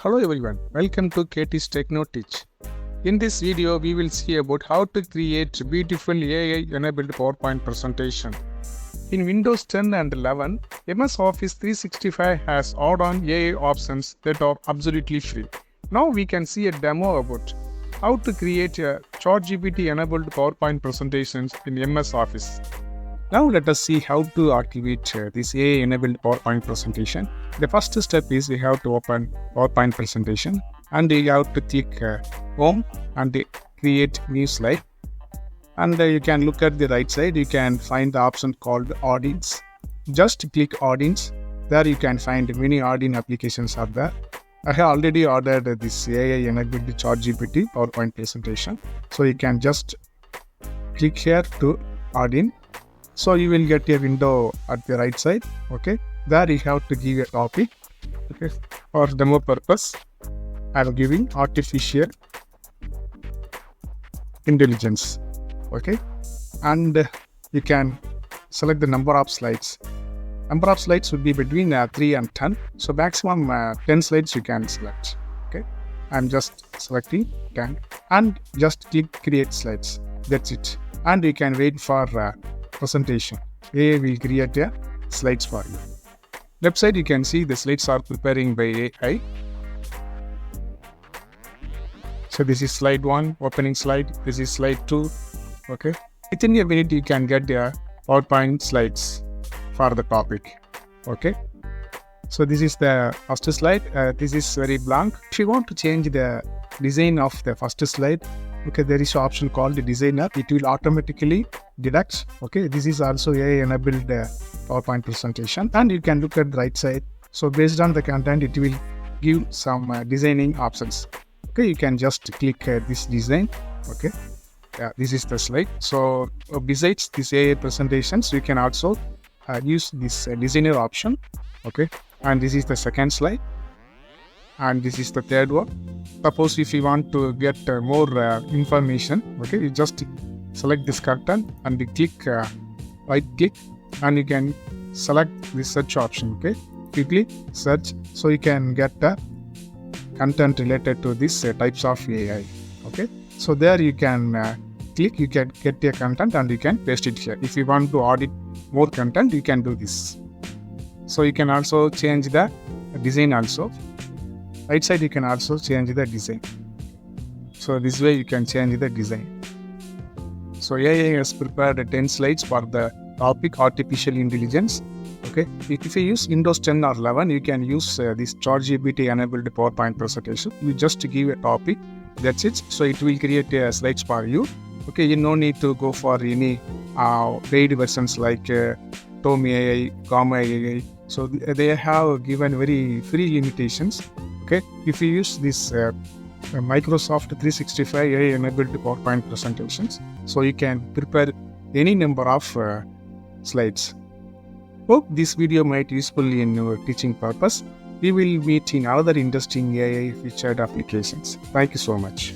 Hello everyone, welcome to KT's Techno Teach. In this video, we will see about how to create beautiful AI-enabled PowerPoint presentation. In Windows 10 and 11, MS Office 365 has add-on AI options that are absolutely free. Now we can see a demo about how to create a ChatGPT-enabled PowerPoint presentations in MS Office. Now let us see how to activate this AI-enabled PowerPoint presentation. The first step is we have to open PowerPoint presentation and you have to click Home and create new slide. And you can look at the right side, you can find the option called Audience. Just click Audience. There you can find many audience applications are there. I have already ordered this AI-enabled ChatGPT PowerPoint presentation. So you can just click here to Audience. So you will get a window at the right side, okay. There you have to give a topic, okay. For demo purpose, I am giving artificial intelligence, okay. And you can select the number of slides. Number of slides would be between 3 and 10. So maximum 10 slides you can select, okay. I'm just selecting 10 and just click create slides. That's it. And you can wait for presentation. AI will create a slides for you. Left side you can see the slides are preparing by AI. So this is slide 1, opening slide. This is slide 2. Okay. Within a minute you can get the PowerPoint slides for the topic. Okay. So this is the first slide. This is very blank. If you want to change the design of the first slide, okay, there is an option called the designer. It will automatically deduct. Okay, this is also AI-enabled PowerPoint presentation. And you can look at the right side. So based on the content, it will give some designing options. Okay, you can just click this design. Okay, yeah, this is the slide. So besides this AI presentations, you can also use this designer option. Okay, and this is the second slide. And this is the third one. Suppose if you want to get more information, okay, you just select this content and you click right click and you can select the search option. Okay, quickly search, so you can get the content related to this types of AI. Okay, so there you can click, you can get the content and you can paste it here. If you want to audit more content, you can do this. So you can also change the design also. Right side you can also change the design. So this way you can change the design. So AI has prepared 10 slides for the topic artificial intelligence. Okay, if you use Windows 10 or 11, you can use this ChatGPT enabled PowerPoint presentation. You just give a topic, that's it. So it will create slides for you. Okay, you no need to go for any paid versions like Tom AI, Gamma AI. So they have given very free limitations. Okay, if you use this Microsoft 365 AI-enabled PowerPoint presentations, so you can prepare any number of slides. Hope this video might be useful in your teaching purpose. We will meet in other interesting AI featured applications. Thank you so much.